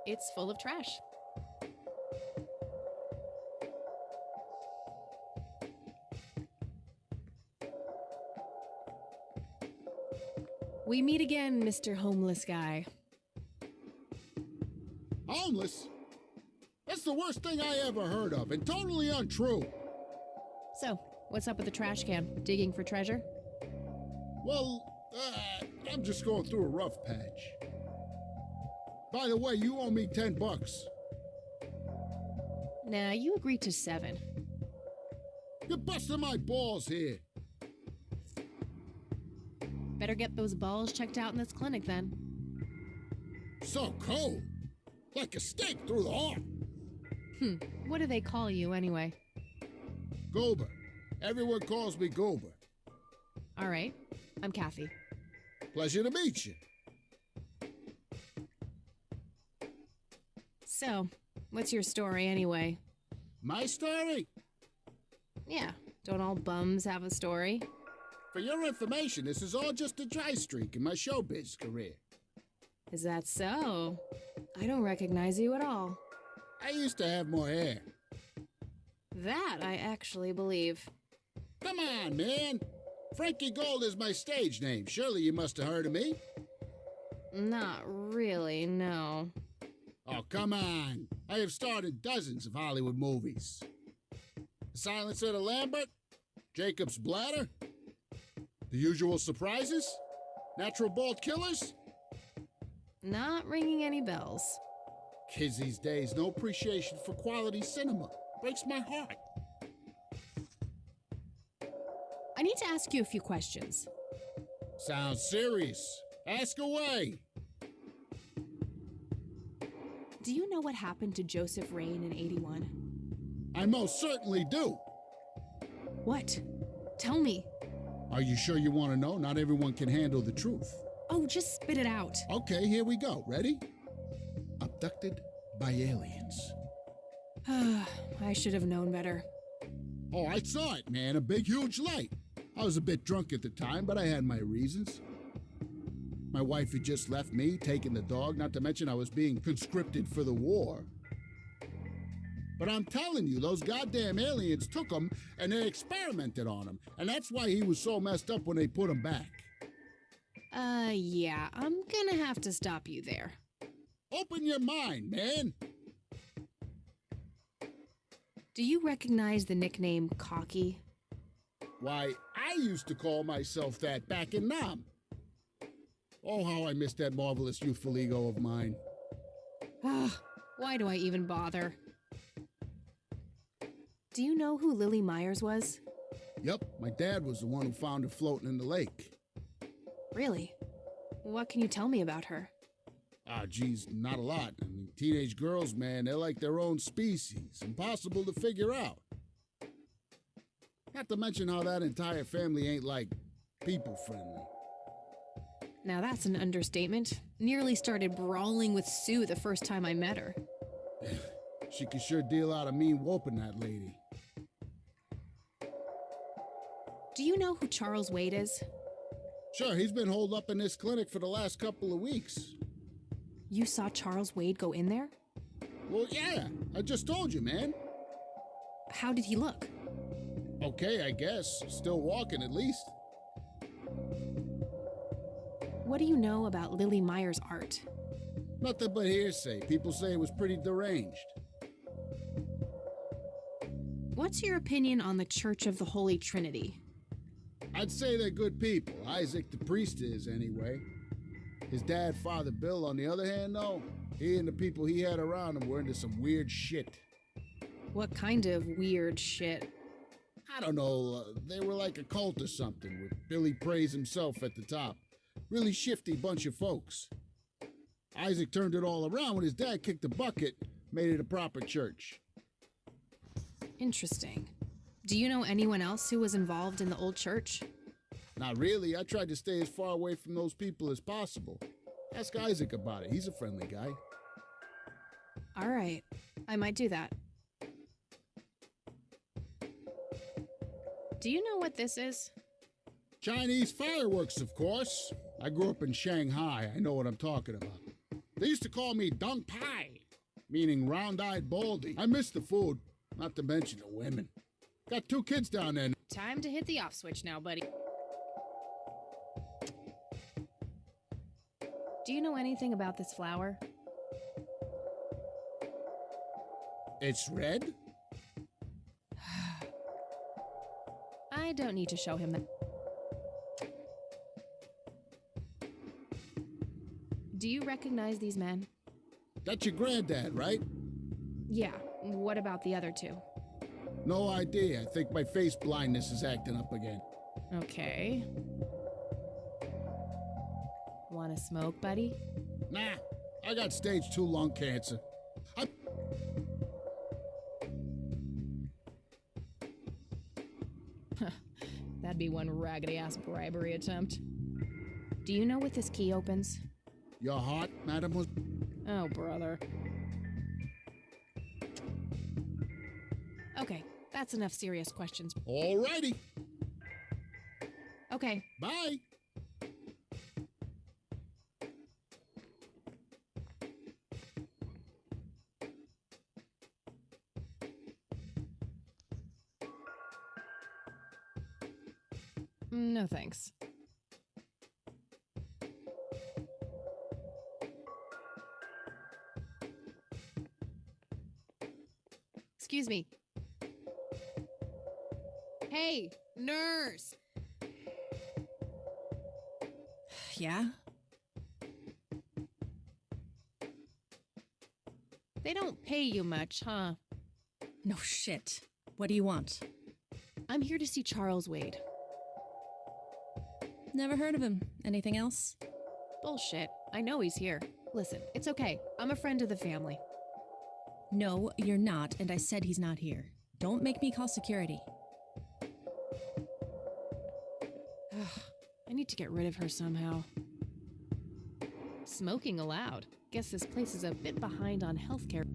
It's full of trash. We meet again, Mr. Homeless Guy. Homeless? That's the worst thing I ever heard of, and totally untrue. So, what's up with the trash can? Digging for treasure? Well, I'm just going through a rough patch. By the way, you owe me $10. Nah, you agreed to 7. You're busting my balls here. Better get those balls checked out in this clinic then. So cold. Like a stake through the heart. What do they call you anyway? Goober. Everyone calls me Goober. All right, I'm Kathy. Pleasure to meet you. So, what's your story anyway? My story? Yeah, don't all bums have a story? For your information, this is all just a dry streak in my showbiz career. Is that so? I don't recognize you at all. I used to have more hair. That I actually believe. Come on, man. Frankie Gold is my stage name. Surely you must have heard of me. Not really, no. Oh, come on. I have starred in dozens of Hollywood movies. The Silencer of the Lambert, Jacob's Bladder, The Usual Surprises, Natural Bald Killers. Not ringing any bells. Kids these days, no appreciation for quality cinema. Breaks my heart. I need to ask you a few questions. Sounds serious. Ask away. Do you know what happened to Joseph Rain in 81? I most certainly do. What? Tell me. Are you sure you want to know? Not everyone can handle the truth. Oh, just spit it out. Okay, here we go. Ready? Abducted by aliens. I should have known better. Oh, I saw it, man. A big, huge light. I was a bit drunk at the time, but I had my reasons. My wife had just left me, taken the dog, not to mention I was being conscripted for the war. But I'm telling you, those goddamn aliens took him and they experimented on him. And that's why he was so messed up when they put him back. Yeah, I'm gonna have to stop you there. Open your mind, man. Do you recognize the nickname Cocky? Why, I used to call myself that back in Nam. Oh, how I miss that marvelous youthful ego of mine. Why do I even bother? Do you know who Lily Myers was? Yep, my dad was the one who found her floating in the lake. Really? What can you tell me about her? Geez, not a lot. I mean, teenage girls, man, they're like their own species. Impossible to figure out. Not to mention how that entire family ain't, like, people-friendly. Now that's an understatement. Nearly started brawling with Sue the first time I met her. She could sure deal out a mean whooping, that lady. Do you know who Charles Wade is? Sure, he's been holed up in this clinic for the last couple of weeks. You saw Charles Wade go in there? Well, yeah, I just told you, man. How did he look? Okay, I guess. Still walking, at least. What do you know about Lily Myers' art? Nothing but hearsay. People say it was pretty deranged. What's your opinion on the Church of the Holy Trinity? I'd say they're good people. Isaac the priest is, anyway. His dad, Father Bill, on the other hand, though, he and the people he had around him were into some weird shit. What kind of weird shit? I don't know, they were like a cult or something, with Billy Praise himself at the top. Really shifty bunch of folks. Isaac turned it all around when his dad kicked the bucket, made it a proper church. Interesting. Do you know anyone else who was involved in the old church? Not really. I tried to stay as far away from those people as possible. Ask Isaac about it. He's a friendly guy. All right. I might do that. Do you know what this is? Chinese fireworks, of course. I grew up in Shanghai. I know what I'm talking about. They used to call me Dung Pai. meaning round-eyed baldy. I miss the food, not to mention the women. Got 2 kids down there. Time to hit the off switch now, buddy. Do you know anything about this flower? It's red? I don't need to show him that. Do you recognize these men? That's your granddad, right? Yeah. What about the other 2? No idea. I think my face blindness is acting up again. Okay. Want to smoke, buddy? Nah, I got stage 2 lung cancer. That'd be one raggedy-ass bribery attempt. Do you know what this key opens? Your heart, mademoiselle? Oh, brother. Okay, that's enough serious questions. Alrighty. Okay. Bye. No thanks. Excuse me. Hey, nurse! Yeah? They don't pay you much, huh? No shit. What do you want? I'm here to see Charles Wade. Never heard of him. Anything else? Bullshit. I know he's here. Listen, it's okay. I'm a friend of the family. No, you're not, and I said he's not here. Don't make me call security. I need to get rid of her somehow. Smoking allowed. Guess this place is a bit behind on healthcare.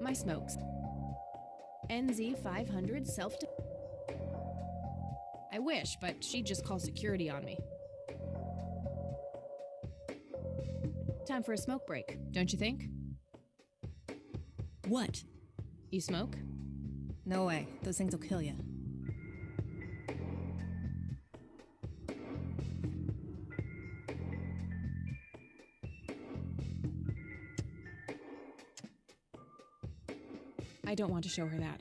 My smokes. NZ 500 self. I wish, but she'd just call security on me. Time for a smoke break, don't you think? What? You smoke? No way. Those things will kill you. I don't want to show her that.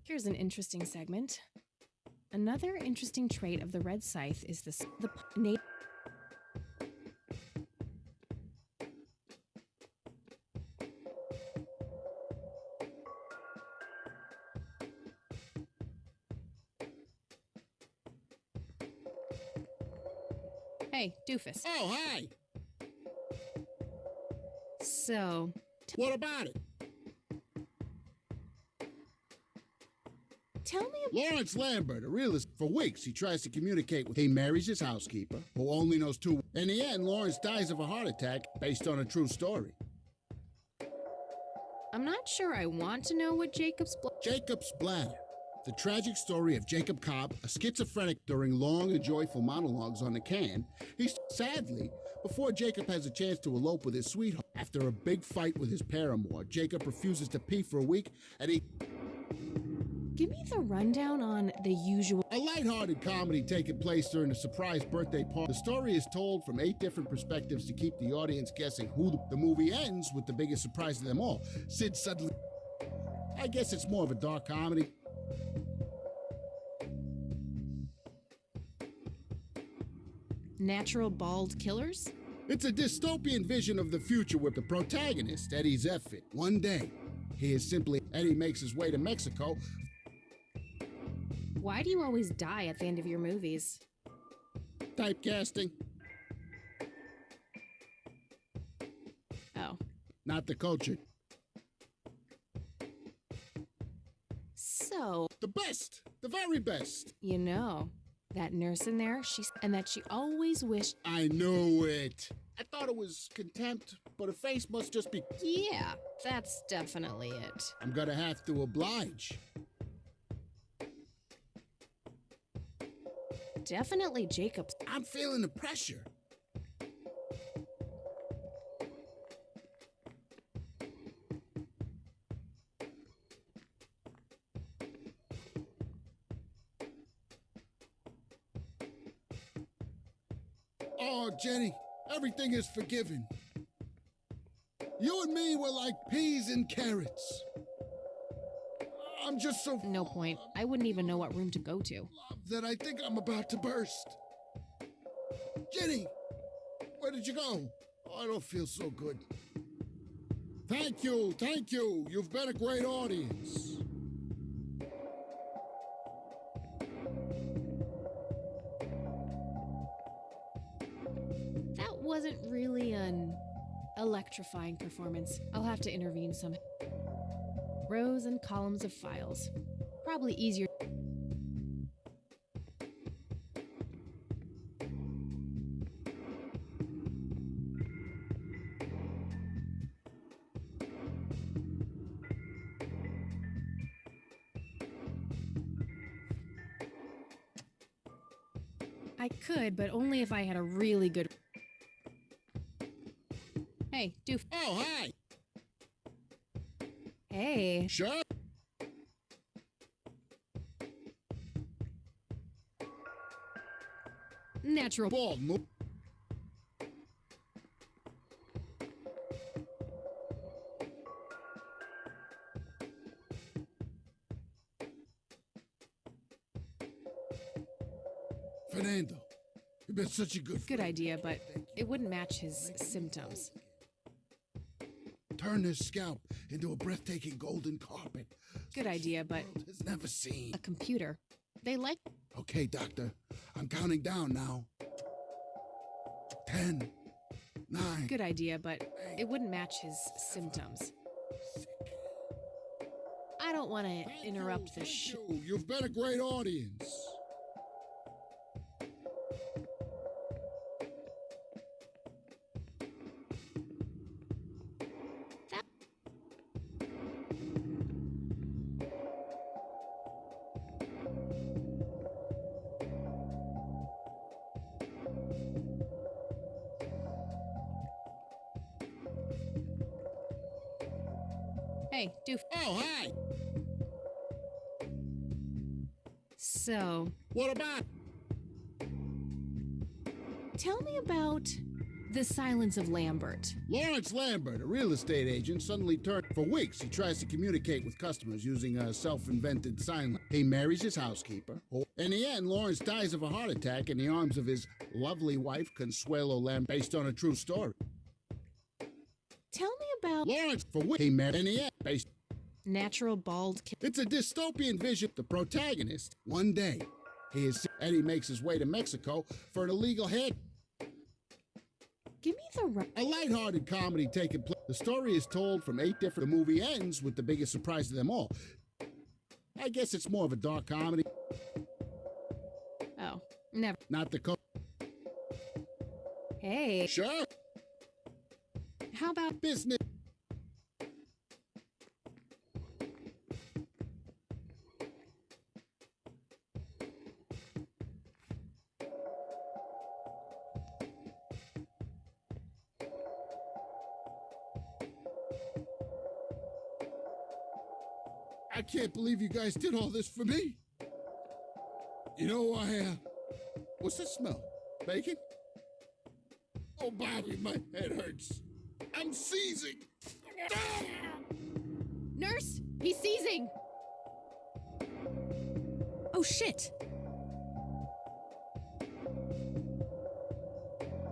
Here's an interesting segment. Another interesting trait of the red scythe is the Hey, doofus. Oh, hi. So, What about it? tell me Lawrence Lambert, a realist. For weeks, he tries to communicate with. He marries his housekeeper, who only knows 2. In the end, Lawrence dies of a heart attack based on a true story. I'm not sure I want to know what Jacob's Bladder. The tragic story of Jacob Cobb, a schizophrenic during long and joyful monologues on the can. Sadly, before Jacob has a chance to elope with his sweetheart, after a big fight with his paramour, Jacob refuses to pee for a week, and he... Give me the rundown on the usual. A lighthearted comedy taking place during a surprise birthday party. The story is told from 8 different perspectives to keep the audience guessing who. The movie ends with the biggest surprise of them all. Sid suddenly... I guess it's more of a dark comedy. Natural bald killers? It's a dystopian vision of the future where the protagonist, Eddie Zeffit, one day, he is simply... Eddie makes his way to Mexico. Why do you always die at the end of your movies? Typecasting. Oh. Not the culture. So, The best! The very best! you know, that nurse in there, and that she always wished. I knew it. I thought it was contempt, but her face must just be... Yeah, that's definitely it. I'm gonna have to oblige. definitely Jacob's. I'm feeling the pressure. Oh, Jenny, everything is forgiven. You and me were like peas and carrots. I'm just so No point. I wouldn't even know what room to go to. loved that I think I'm about to burst. Jenny, where did you go? Oh, I don't feel so good. Thank you, thank you. You've been a great audience. That wasn't really an electrifying performance. I'll have to intervene some. Rows and columns of files. Probably easier. I could, but only if I had a really good. Hey, doof. Oh, hi. Hey. Sure. Natural. Bald move. Fernando, you've been such a good Good friend. idea, but it wouldn't match his symptoms. Turn this scalp into a breathtaking golden carpet. Good idea, but The world has never seen. a computer. They like. Okay, doctor, I'm counting down now. 10, 9. Good idea, but it wouldn't match his symptoms. I don't want to interrupt the show. You've been a great audience. Hey, doof. Oh, hi. So, What about? tell me about the silence of Lambert. Lawrence Lambert, a real estate agent, suddenly turned. For weeks, he tries to communicate with customers using a self-invented sign language. He marries his housekeeper. In the end, Lawrence dies of a heart attack in the arms of his lovely wife, Consuelo Lambert, based on a true story. Tell me about Lawrence, for weeks, he married in the end, based. natural bald. It's a dystopian vision. The protagonist, one day, Eddie makes his way to Mexico for an illegal hair. Give me the. A lighthearted comedy taking place. The story is told from 8 different. The movie ends with the biggest surprise of them all. I guess it's more of a dark comedy, Oh, never. not the Hey, Sure, how about business. I can't believe you guys did all this for me. You know, what's this smell? Bacon? Oh, Bobby, my head hurts. I'm seizing. nurse? He's seizing. Oh shit!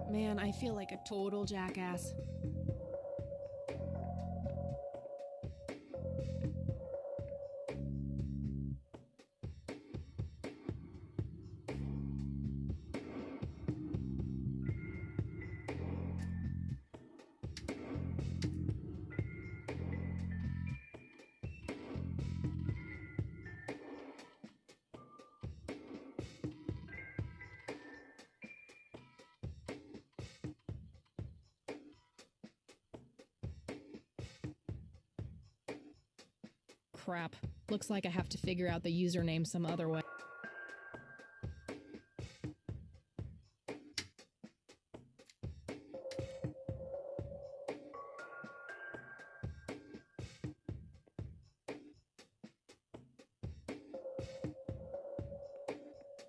Man, I feel like a total jackass. Crap. Looks like I have to figure out the username some other way.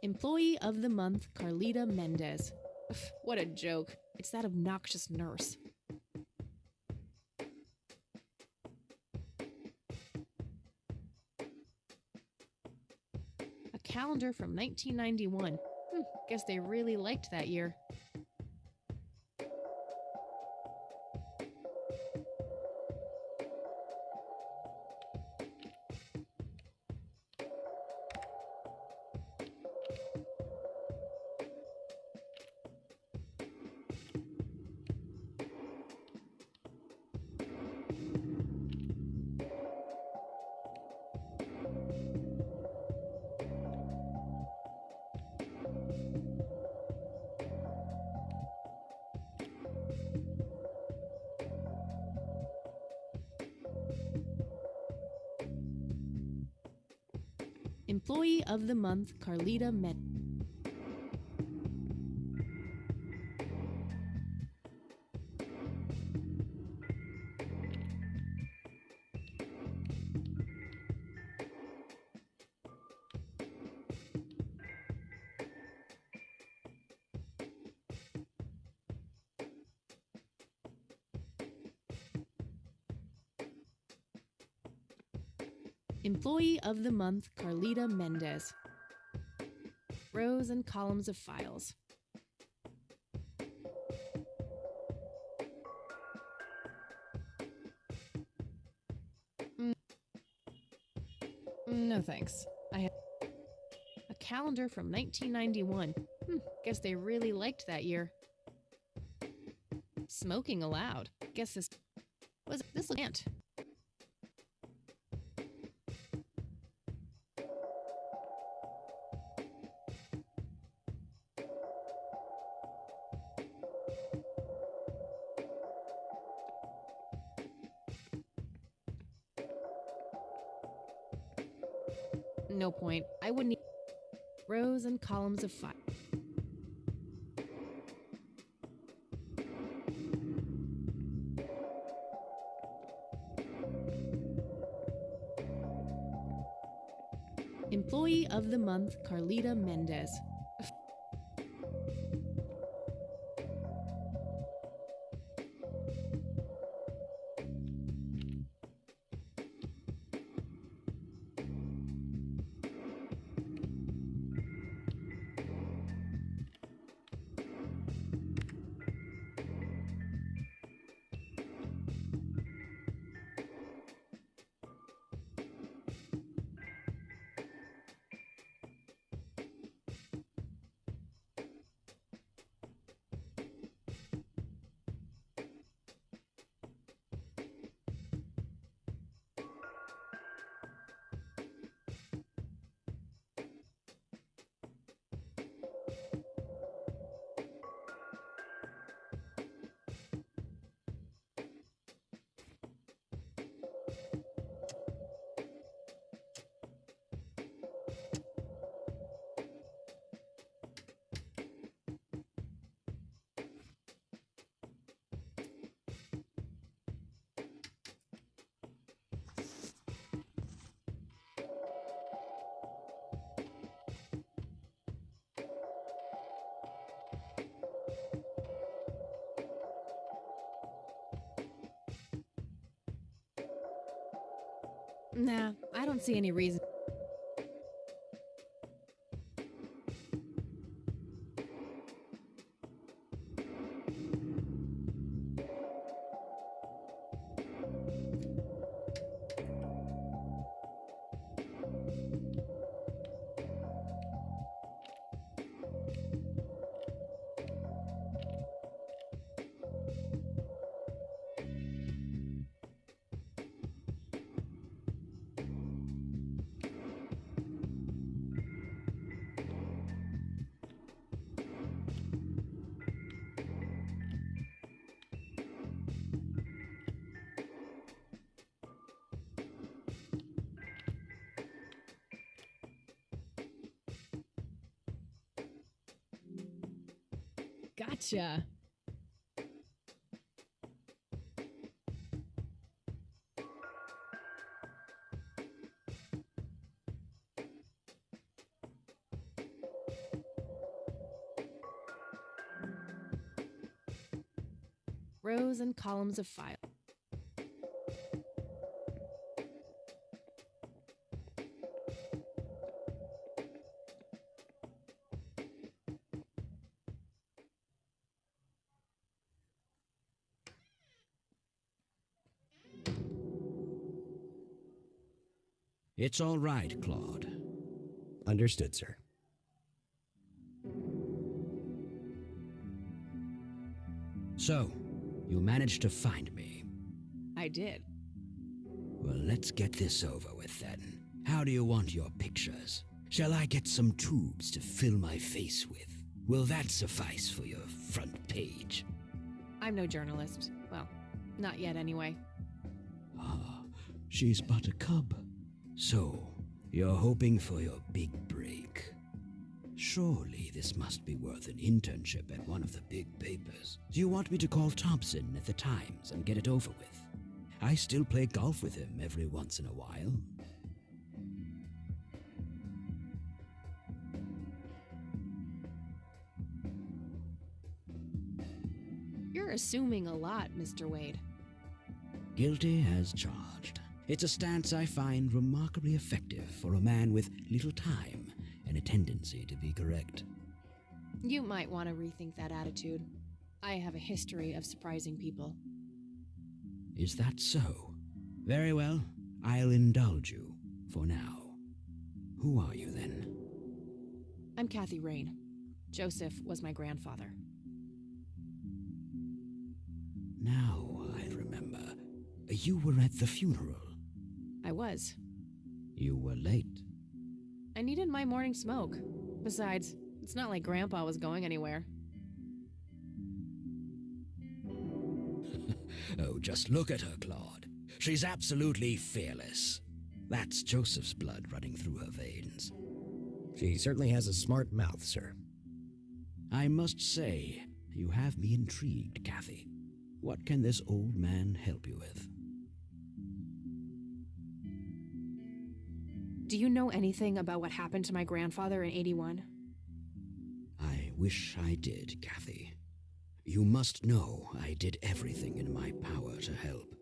Employee of the Month, Carlita Mendez. Ugh, what a joke. It's that obnoxious nurse. A calendar from 1991. Guess they really liked that year. Employee of the Month, Carlita Mendez. Employee of the Month, Carlita Mendez. Rows and columns of files. No thanks. I have a calendar from 1991. Guess they really liked that year. Smoking allowed. Guess this ant. No point. I wouldn't need rows and columns of files. Employee of the Month, Carlita Mendez. Nah, I don't see any reason. Gotcha. Rows and columns of files. It's all right, Claude. Understood, sir. So, you managed to find me. I did. Well, let's get this over with then. How do you want your pictures? Shall I get some tubes to fill my face with? Will that suffice for your front page? I'm no journalist. Well, not yet anyway. Ah, she's but a cub. So, you're hoping for your big break. Surely this must be worth an internship at one of the big papers. Do you want me to call Thompson at the Times and get it over with? I still play golf with him every once in a while. You're assuming a lot, Mr. Wade. Guilty as charged. It's a stance I find remarkably effective for a man with little time and a tendency to be correct. You might want to rethink that attitude. I have a history of surprising people. Is that so? Very well, I'll indulge you for now. Who are you then? I'm Kathy Rain. Joseph was my grandfather. Now I remember. You were at the funeral. I was. You were late. I needed my morning smoke. Besides, it's not like Grandpa was going anywhere. Oh, just look at her, Claude. She's absolutely fearless. That's Joseph's blood running through her veins. She certainly has a smart mouth, sir. I must say, you have me intrigued, Kathy. What can this old man help you with? Do you know anything about what happened to my grandfather in '81? I wish I did, Kathy. You must know I did everything in my power to help.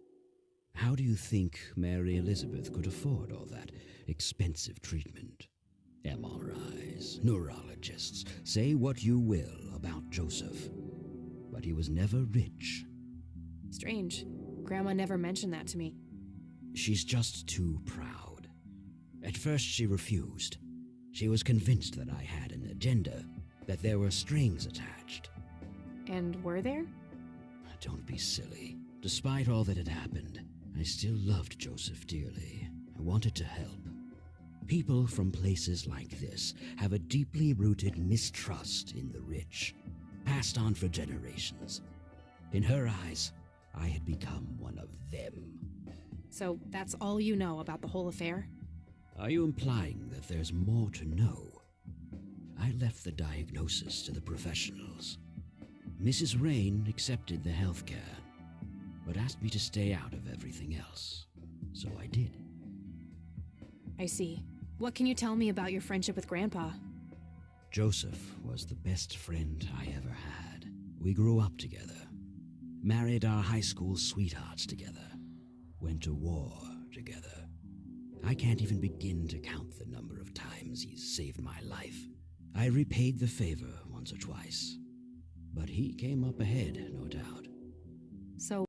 How do you think Mary Elizabeth could afford all that expensive treatment? MRIs, neurologists, say what you will about Joseph, but he was never rich. Strange. Grandma never mentioned that to me. She's just too proud. At first she refused. She was convinced that I had an agenda, that there were strings attached. And were there? Don't be silly. Despite all that had happened, I still loved Joseph dearly. I wanted to help. People from places like this have a deeply rooted mistrust in the rich, passed on for generations. In her eyes, I had become one of them. So that's all you know about the whole affair? Are you implying that there's more to know? I left the diagnosis to the professionals. Mrs. Rain accepted the health care, but asked me to stay out of everything else. So I did. I see. What can you tell me about your friendship with Grandpa? Joseph was the best friend I ever had. We grew up together, married our high school sweethearts together, went to war together. I can't even begin to count the number of times he's saved my life. I repaid the favor once or twice, but he came up ahead, no doubt. So